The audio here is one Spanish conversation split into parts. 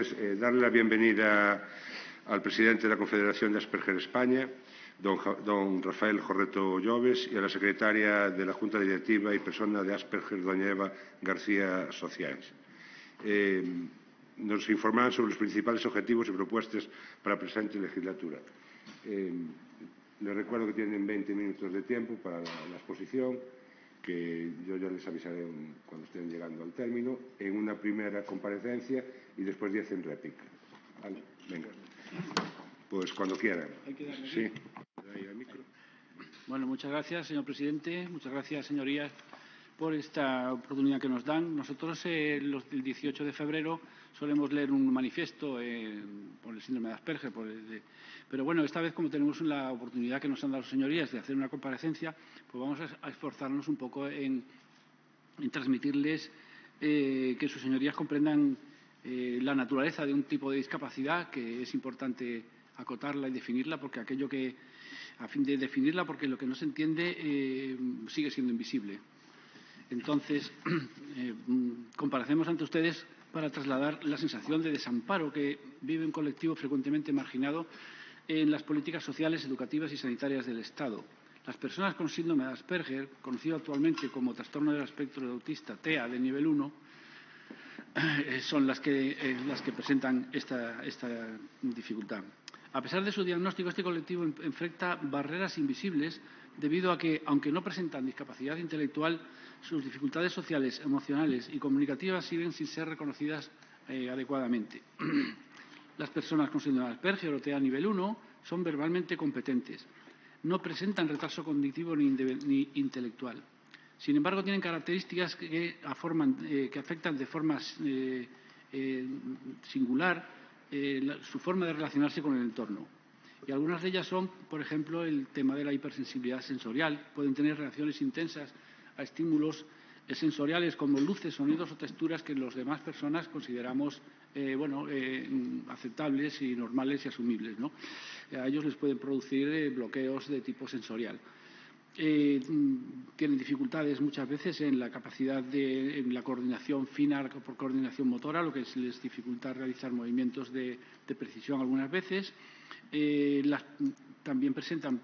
Entonces, darle la bienvenida al presidente de la Confederación de Asperger España, don Rafael Jorreto Lloves, y a la secretaria de la Junta Directiva y persona de Asperger, doña Eva García Sociáis. Nos informarán sobre los principales objetivos y propuestas para la presente legislatura. Les recuerdo que tienen 20 minutos de tiempo para la exposición, que yo ya les avisaré cuando estén llegando al término, en una primera comparecencia y después 10 en réplica. ¿Vale? Venga. Pues cuando quieran. Sí. Ahí al micro. Bueno, muchas gracias, señor presidente. Muchas gracias, señorías, por esta oportunidad que nos dan. Nosotros, el 18 de febrero, solemos leer un manifiesto por el síndrome de Asperger. Pero bueno, esta vez, como tenemos la oportunidad que nos han dado las señorías de hacer una comparecencia, pues vamos a esforzarnos un poco en transmitirles que sus señorías comprendan la naturaleza de un tipo de discapacidad, que es importante acotarla y definirla, porque a fin de definirla, porque lo que no se entiende sigue siendo invisible. Entonces, comparecemos ante ustedes para trasladar la sensación de desamparo que vive un colectivo frecuentemente marginado en las políticas sociales, educativas y sanitarias del Estado. Las personas con síndrome de Asperger, conocido actualmente como trastorno del espectro autista TEA de nivel 1, son las que presentan esta dificultad. A pesar de su diagnóstico, este colectivo enfrenta barreras invisibles debido a que, aunque no presentan discapacidad intelectual, sus dificultades sociales, emocionales y comunicativas siguen sin ser reconocidas adecuadamente. Las personas con síndrome de Asperger o TEA nivel 1 son verbalmente competentes. No presentan retraso cognitivo ni intelectual. Sin embargo, tienen características que afectan de forma singular su forma de relacionarse con el entorno. Y algunas de ellas son, por ejemplo, el tema de la hipersensibilidad sensorial. Pueden tener reacciones intensas a estímulos sensoriales como luces, sonidos o texturas que las demás personas consideramos aceptables y normales y asumibles, ¿no? A ellos les pueden producir bloqueos de tipo sensorial. Tienen dificultades muchas veces en la capacidad en la coordinación fina por coordinación motora, lo que les dificulta realizar movimientos de precisión algunas veces. También presentan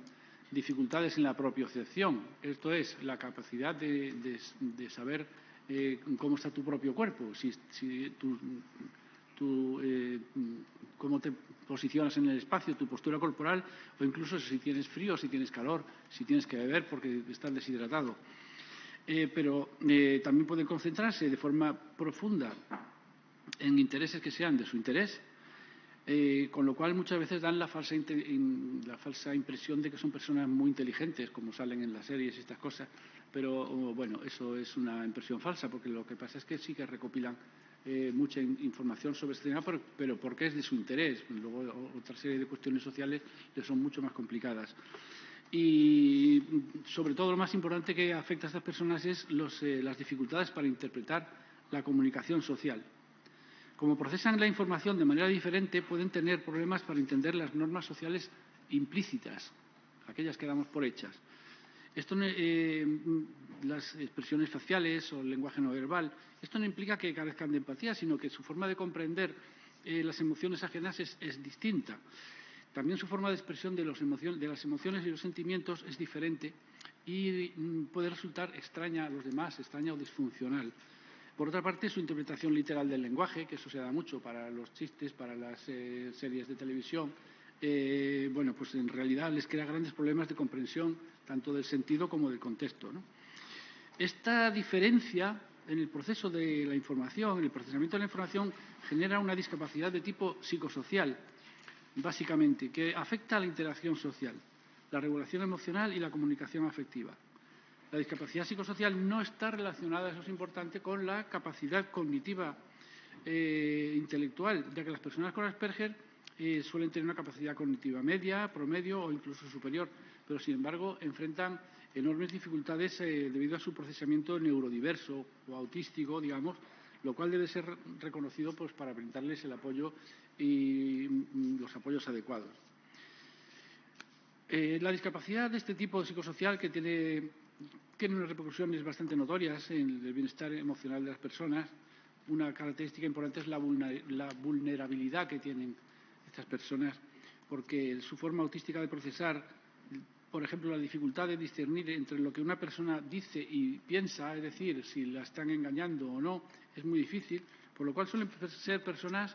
dificultades en la propiocepción, esto es, la capacidad de saber cómo está tu propio cuerpo, cómo te posicionas en el espacio, tu postura corporal, o incluso si tienes frío, si tienes calor, si tienes que beber porque estás deshidratado. Pero también pueden concentrarse de forma profunda en intereses que sean de su interés, con lo cual muchas veces dan la falsa impresión de que son personas muy inteligentes, como salen en las series y estas cosas. Pero bueno, eso es una impresión falsa, porque lo que pasa es que sí que recopilan mucha información sobre este tema, pero porque es de su interés. Luego otra serie de cuestiones sociales que son mucho más complicadas. Y sobre todo lo más importante que afecta a estas personas es las dificultades para interpretar la comunicación social. Como procesan la información de manera diferente, pueden tener problemas para entender las normas sociales implícitas, aquellas que damos por hechas. Las expresiones faciales o el lenguaje no verbal, esto no implica que carezcan de empatía, sino que su forma de comprender las emociones ajenas es distinta. También su forma de expresión de las emociones y los sentimientos es diferente y puede resultar extraña a los demás, extraña o disfuncional. Por otra parte, su interpretación literal del lenguaje, que eso se da mucho para los chistes, para las series de televisión, pues en realidad les crea grandes problemas de comprensión, tanto del sentido como del contexto, ¿no? Esta diferencia en el proceso de la información, en el procesamiento de la información, genera una discapacidad de tipo psicosocial, básicamente, que afecta a la interacción social, la regulación emocional y la comunicación afectiva. La discapacidad psicosocial no está relacionada, eso es importante, con la capacidad cognitiva intelectual, ya que las personas con Asperger suelen tener una capacidad cognitiva media, promedio o incluso superior, pero sin embargo enfrentan enormes dificultades debido a su procesamiento neurodiverso o autístico, digamos, lo cual debe ser reconocido pues, para brindarles el apoyo y los apoyos adecuados. La discapacidad de este tipo psicosocial, que tiene unas repercusiones bastante notorias en el bienestar emocional de las personas, una característica importante es la vulnerabilidad que tienen estas personas, porque su forma autística de procesar, por ejemplo, la dificultad de discernir entre lo que una persona dice y piensa, es decir, si la están engañando o no, es muy difícil, por lo cual suelen ser personas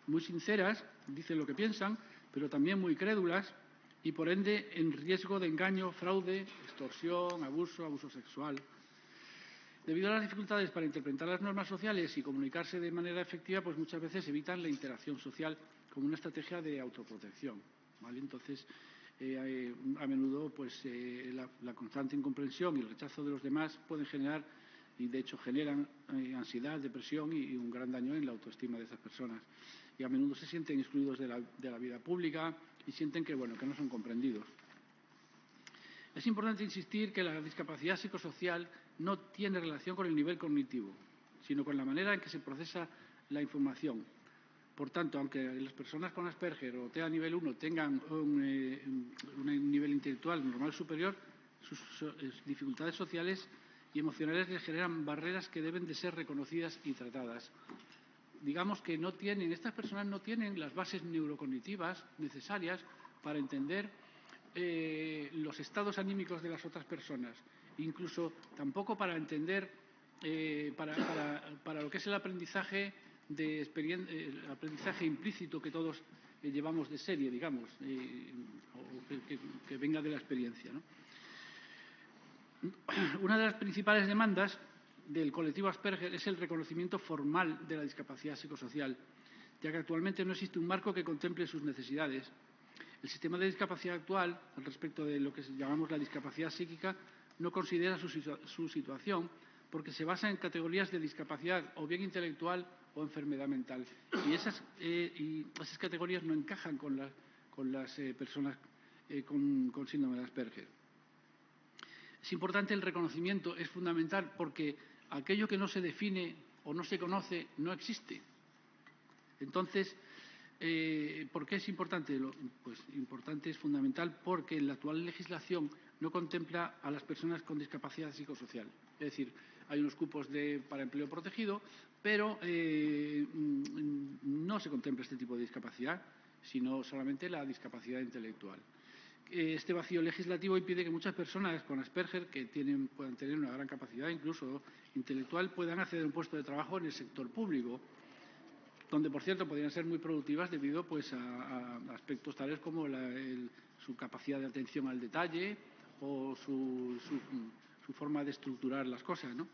muy sinceras, dicen lo que piensan, pero también muy crédulas y, por ende, en riesgo de engaño, fraude, extorsión, abuso sexual. Debido a las dificultades para interpretar las normas sociales y comunicarse de manera efectiva, pues muchas veces evitan la interacción social como una estrategia de autoprotección, ¿vale? Entonces, a menudo, pues la constante incomprensión y el rechazo de los demás pueden generar, y de hecho generan, ansiedad, depresión y un gran daño en la autoestima de esas personas. Y a menudo se sienten excluidos de la vida pública y sienten que no son comprendidos. Es importante insistir que la discapacidad psicosocial no tiene relación con el nivel cognitivo, sino con la manera en que se procesa la información. Por tanto, aunque las personas con Asperger o TEA nivel 1 tengan un nivel intelectual normal superior, sus dificultades sociales y emocionales les generan barreras que deben de ser reconocidas y tratadas. Digamos que estas personas no tienen las bases neurocognitivas necesarias para entender los estados anímicos de las otras personas, incluso tampoco para entender para lo que es el aprendizaje el aprendizaje implícito que todos llevamos de serie, digamos, o que venga de la experiencia, ¿no? Una de las principales demandas del colectivo Asperger es el reconocimiento formal de la discapacidad psicosocial, ya que actualmente no existe un marco que contemple sus necesidades. El sistema de discapacidad actual, al respecto de lo que llamamos la discapacidad psíquica, no considera su situación porque se basa en categorías de discapacidad o bien intelectual o enfermedad mental. Y esas categorías no encajan con las personas con síndrome de Asperger. Es importante el reconocimiento, es fundamental, porque aquello que no se define o no se conoce no existe. Entonces, ¿por qué es importante? Pues importante, es fundamental, porque la actual legislación no contempla a las personas con discapacidad psicosocial. Es decir, hay unos cupos para empleo protegido, pero no se contempla este tipo de discapacidad, sino solamente la discapacidad intelectual. Este vacío legislativo impide que muchas personas con Asperger, que puedan tener una gran capacidad, incluso intelectual, puedan acceder a un puesto de trabajo en el sector público, donde, por cierto, podrían ser muy productivas debido a aspectos tales como su capacidad de atención al detalle o su forma de estructurar las cosas, ¿no?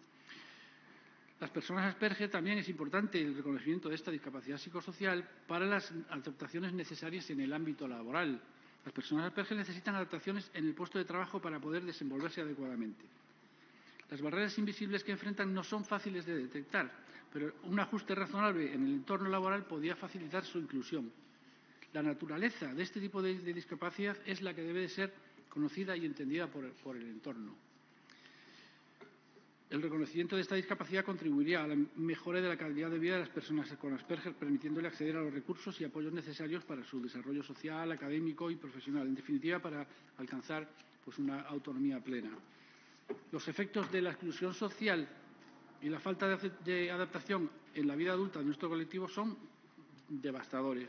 Las personas Asperger también es importante el reconocimiento de esta discapacidad psicosocial para las adaptaciones necesarias en el ámbito laboral. Las personas Asperger necesitan adaptaciones en el puesto de trabajo para poder desenvolverse adecuadamente. Las barreras invisibles que enfrentan no son fáciles de detectar, pero un ajuste razonable en el entorno laboral podría facilitar su inclusión. La naturaleza de este tipo de discapacidad es la que debe de ser conocida y entendida por el entorno. El reconocimiento de esta discapacidad contribuiría a la mejora de la calidad de vida de las personas con Asperger, permitiéndole acceder a los recursos y apoyos necesarios para su desarrollo social, académico y profesional, en definitiva, para alcanzar una autonomía plena. Los efectos de la exclusión social y la falta de adaptación en la vida adulta de nuestro colectivo son devastadores.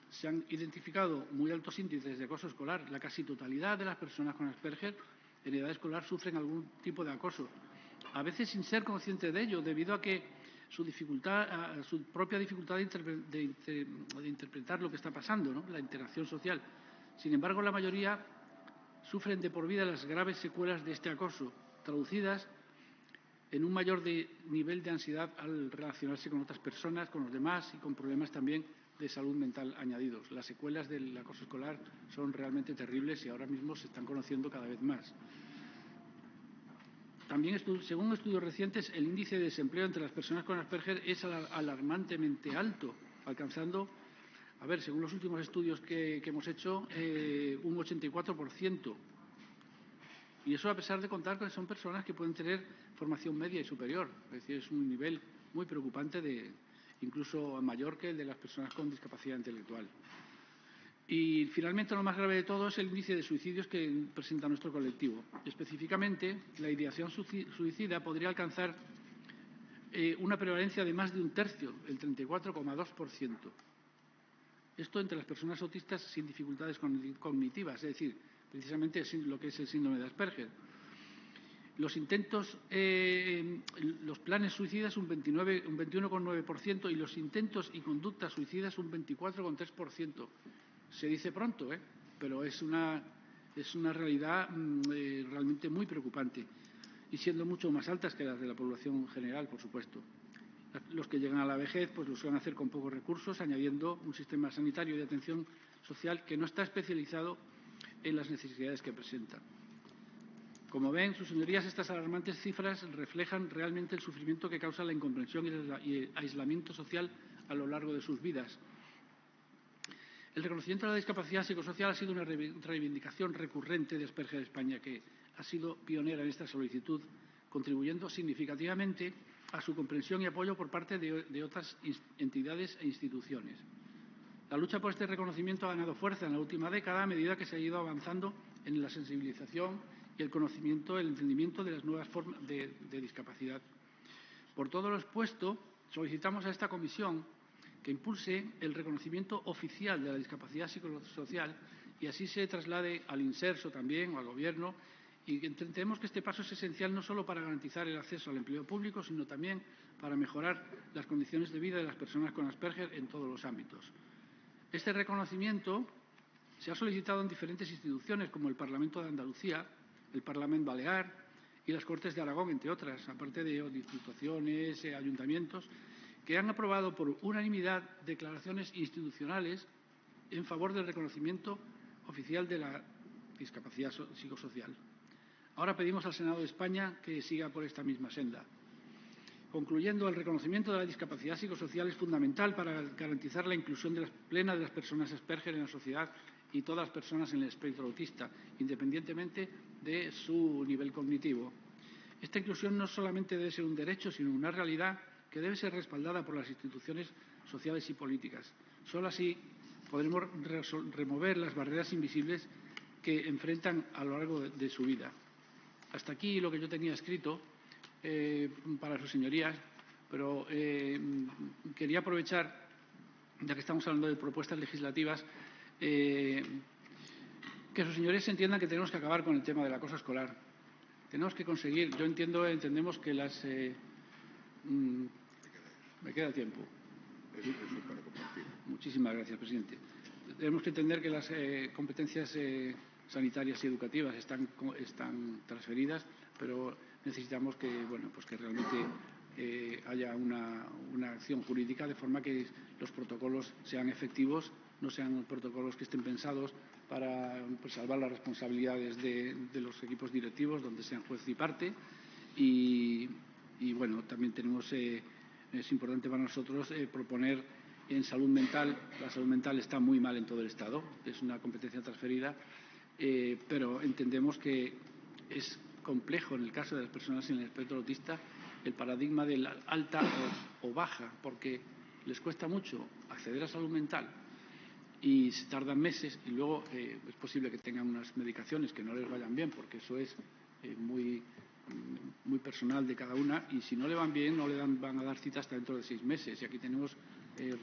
Se han identificado muy altos índices de acoso escolar. La casi totalidad de las personas con Asperger en edad escolar sufren algún tipo de acoso, a veces sin ser conscientes de ello, debido a que su propia dificultad de interpretar lo que está pasando, ¿no? La interacción social. Sin embargo, la mayoría sufren de por vida las graves secuelas de este acoso, traducidas en un mayor nivel de ansiedad al relacionarse con otras personas, con los demás y con problemas también de salud mental añadidos. Las secuelas del acoso escolar son realmente terribles y ahora mismo se están conociendo cada vez más. También, según estudios recientes, el índice de desempleo entre las personas con Asperger es alarmantemente alto, alcanzando, según los últimos estudios que hemos hecho, un 84%. Y eso a pesar de contar que son personas que pueden tener formación media y superior. Es decir, es un nivel muy preocupante, incluso mayor que el de las personas con discapacidad intelectual. Y, finalmente, lo más grave de todo es el índice de suicidios que presenta nuestro colectivo. Específicamente, la ideación suicida podría alcanzar una prevalencia de más de un tercio, el 34,2%. Esto entre las personas autistas sin dificultades cognitivas, es decir, precisamente lo que es el síndrome de Asperger. Los intentos, los planes suicidas un 21,9% y los intentos y conductas suicidas un 24,3%. Se dice pronto, pero es una realidad realmente muy preocupante y siendo mucho más altas que las de la población general, por supuesto. Los que llegan a la vejez pues lo suelen hacer con pocos recursos, añadiendo un sistema sanitario de atención social que no está especializado en las necesidades que presentan. Como ven, sus señorías, estas alarmantes cifras reflejan realmente el sufrimiento que causa la incomprensión y el aislamiento social a lo largo de sus vidas. El reconocimiento de la discapacidad psicosocial ha sido una reivindicación recurrente de Asperger España, que ha sido pionera en esta solicitud, contribuyendo significativamente a su comprensión y apoyo por parte de otras entidades e instituciones. La lucha por este reconocimiento ha ganado fuerza en la última década a medida que se ha ido avanzando en la sensibilización y el conocimiento, el entendimiento de las nuevas formas de discapacidad. Por todo lo expuesto, solicitamos a esta comisión que impulse el reconocimiento oficial de la discapacidad psicosocial y así se traslade al Inserso también o al Gobierno, y entendemos que este paso es esencial no solo para garantizar el acceso al empleo público, sino también para mejorar las condiciones de vida de las personas con Asperger en todos los ámbitos. Este reconocimiento se ha solicitado en diferentes instituciones como el Parlamento de Andalucía, el Parlamento Balear y las Cortes de Aragón, entre otras, aparte de diputaciones, ayuntamientos, que han aprobado por unanimidad declaraciones institucionales en favor del reconocimiento oficial de la discapacidad psicosocial. Ahora pedimos al Senado de España que siga por esta misma senda. Concluyendo, el reconocimiento de la discapacidad psicosocial es fundamental para garantizar la inclusión plena de las personas Asperger en la sociedad y todas las personas en el espectro autista, independientemente de su nivel cognitivo. Esta inclusión no solamente debe ser un derecho, sino una realidad que debe ser respaldada por las instituciones sociales y políticas. Solo así podremos remover las barreras invisibles que enfrentan a lo largo de su vida. Hasta aquí lo que yo tenía escrito para sus señorías, pero quería aprovechar, ya que estamos hablando de propuestas legislativas, que sus señorías entiendan que tenemos que acabar con el tema del acoso escolar. Tenemos que conseguir, entendemos que las... me queda tiempo. Para compartir. Muchísimas gracias, presidente. Tenemos que entender que las competencias sanitarias y educativas están transferidas, pero necesitamos que realmente haya una acción jurídica de forma que los protocolos sean efectivos, no sean protocolos que estén pensados para salvar las responsabilidades de los equipos directivos, donde sean juez y parte. Y también es importante para nosotros proponer en salud mental. La salud mental está muy mal en todo el Estado, es una competencia transferida, pero entendemos que es complejo en el caso de las personas en el espectro autista el paradigma de la alta o baja, porque les cuesta mucho acceder a salud mental y se tardan meses y luego es posible que tengan unas medicaciones que no les vayan bien, porque eso es muy personal de cada una, y si no le van bien no le van a dar cita hasta dentro de 6 meses, y aquí tenemos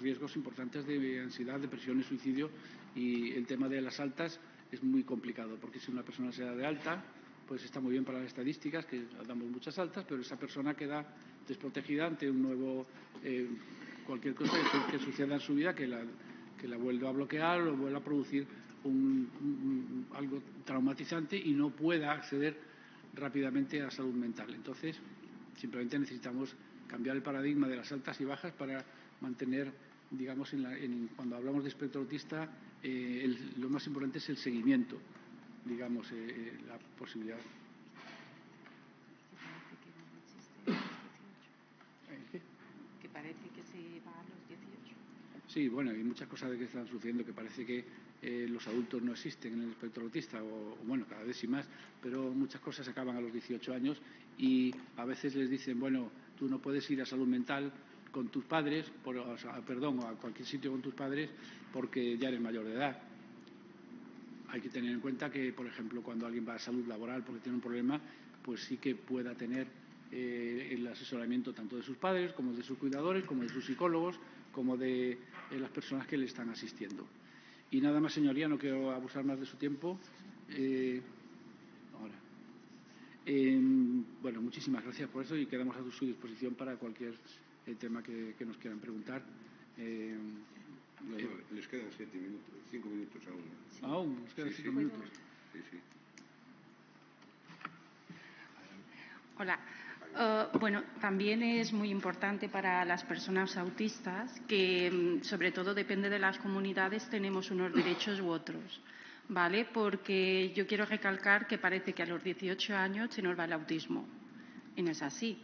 riesgos importantes de ansiedad, depresión y suicidio, y el tema de las altas es muy complicado, porque si una persona se da de alta pues está muy bien para las estadísticas, que damos muchas altas, pero esa persona queda desprotegida ante un nuevo cualquier cosa que suceda en su vida que la vuelva a bloquear o vuelva a producir algo traumatizante y no pueda acceder rápidamente a salud mental. Entonces, simplemente necesitamos cambiar el paradigma de las altas y bajas para mantener, digamos, cuando hablamos de espectro autista, lo más importante es el seguimiento, digamos, la posibilidad. Que parece que se va a los 18. Sí, bueno, hay muchas cosas que están sucediendo que parece que los adultos no existen en el espectro autista, o bueno, cada vez sí más, pero muchas cosas acaban a los 18 años y a veces les dicen, bueno, tú no puedes ir a salud mental con tus padres, o a cualquier sitio con tus padres porque ya eres mayor de edad. Hay que tener en cuenta que, por ejemplo, cuando alguien va a salud laboral porque tiene un problema, pues sí que pueda tener el asesoramiento tanto de sus padres como de sus cuidadores, como de sus psicólogos, como de las personas que le están asistiendo. Y nada más, señoría, no quiero abusar más de su tiempo. Bueno, muchísimas gracias por eso y quedamos a su disposición para cualquier tema que nos quieran preguntar. Les quedan 5 minutos aún. Aún, nos quedan 5 minutos. Sí. Hola. Bueno, también es muy importante para las personas autistas que, sobre todo, depende de las comunidades, tenemos unos derechos u otros, ¿vale? Porque yo quiero recalcar que parece que a los 18 años se nos va el autismo. Y no es así.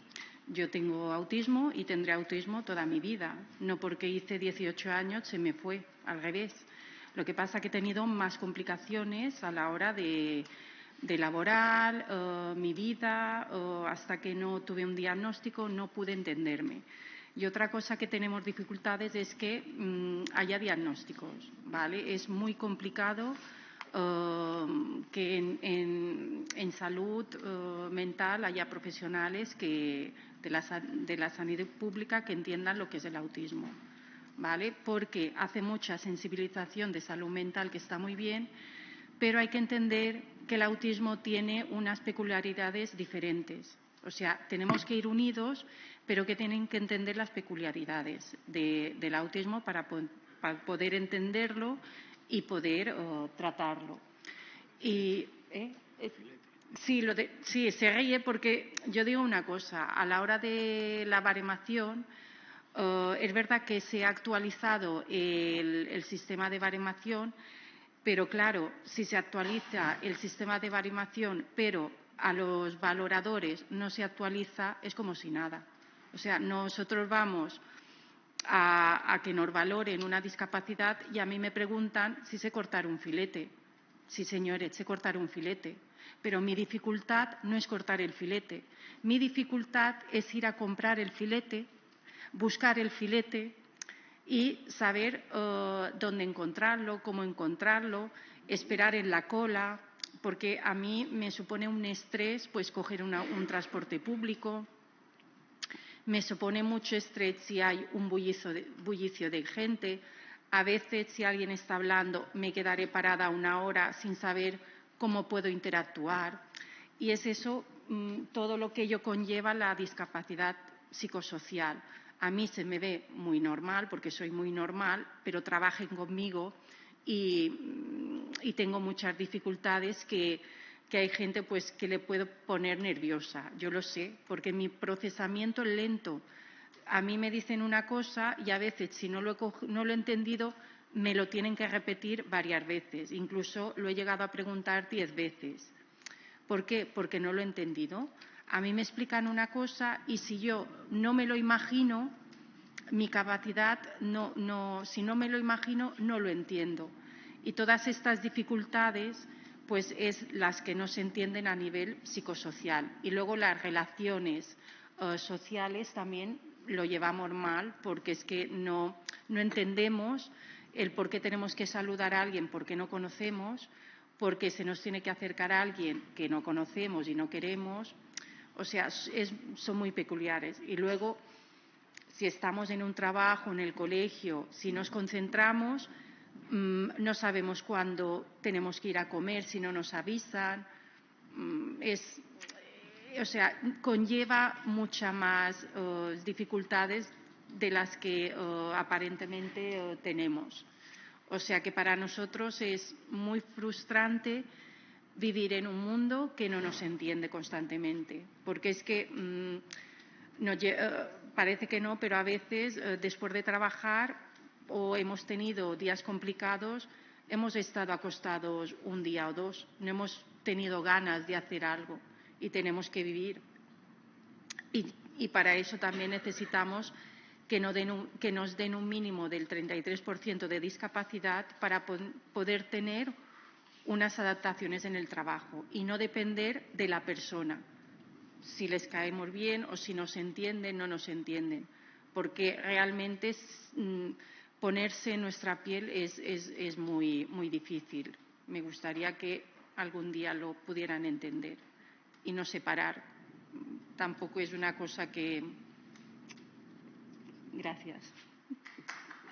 Yo tengo autismo y tendré autismo toda mi vida. No porque hice 18 años se me fue, al revés. Lo que pasa es que he tenido más complicaciones a la hora de elaborar mi vida, hasta que no tuve un diagnóstico no pude entenderme. Y otra cosa que tenemos dificultades es que haya diagnósticos, ¿vale? Es muy complicado que en salud mental haya profesionales de la sanidad pública que entiendan lo que es el autismo, ¿vale? Porque hace mucha sensibilización de salud mental que está muy bien, pero hay que entender que el autismo tiene unas peculiaridades diferentes. O sea, tenemos que ir unidos, pero que tienen que entender las peculiaridades del autismo para poder entenderlo y poder tratarlo. Y sí, se ríe porque yo digo una cosa. A la hora de la baremación, es verdad que se ha actualizado el sistema de baremación, pero claro, si se actualiza el sistema de baremación, pero a los valoradores no se actualiza, es como si nada. O sea, nosotros vamos a que nos valoren una discapacidad y a mí me preguntan si sé cortar un filete. Sí, señores, sé cortar un filete. Pero mi dificultad no es cortar el filete. Mi dificultad es ir a comprar el filete, buscar el filete y saber dónde encontrarlo, cómo encontrarlo, esperar en la cola, porque a mí me supone un estrés pues coger un transporte público, me supone mucho estrés si hay un bullicio de gente. A veces, si alguien está hablando, me quedaré parada 1 hora sin saber cómo puedo interactuar. Y es eso todo lo que ello conlleva la discapacidad psicosocial. A mí se me ve muy normal, porque soy muy normal, pero trabajen conmigo y tengo muchas dificultades que hay gente pues que le puedo poner nerviosa. Yo lo sé, porque mi procesamiento es lento. A mí me dicen una cosa y a veces, si no lo he entendido, me lo tienen que repetir varias veces. Incluso lo he llegado a preguntar 10 veces. ¿Por qué? Porque no lo he entendido. A mí me explican una cosa y si yo no me lo imagino, mi capacidad, si no me lo imagino, no lo entiendo. Y todas estas dificultades pues es las que no se entienden a nivel psicosocial. Y luego las relaciones sociales también lo llevamos mal, porque es que no entendemos el por qué tenemos que saludar a alguien porque no conocemos, porque se nos tiene que acercar a alguien que no conocemos y no queremos. O sea, son muy peculiares. Y luego, si estamos en un trabajo, en el colegio, si nos concentramos, no sabemos cuándo tenemos que ir a comer, si no nos avisan. O sea, conlleva muchas más dificultades de las que aparentemente tenemos. O sea que para nosotros es muy frustrante vivir en un mundo que no nos entiende constantemente, porque es que parece que no, pero a veces después de trabajar o hemos tenido días complicados, hemos estado acostados 1 día o 2, no hemos tenido ganas de hacer algo y tenemos que vivir. Y para eso también necesitamos que nos den un mínimo del 33% de discapacidad para poder tener unas adaptaciones en el trabajo y no depender de la persona, si les caemos bien o si nos entienden, no nos entienden, porque realmente ponerse en nuestra piel es muy, muy difícil. Me gustaría que algún día lo pudieran entender y no separar tampoco es una cosa que... Gracias.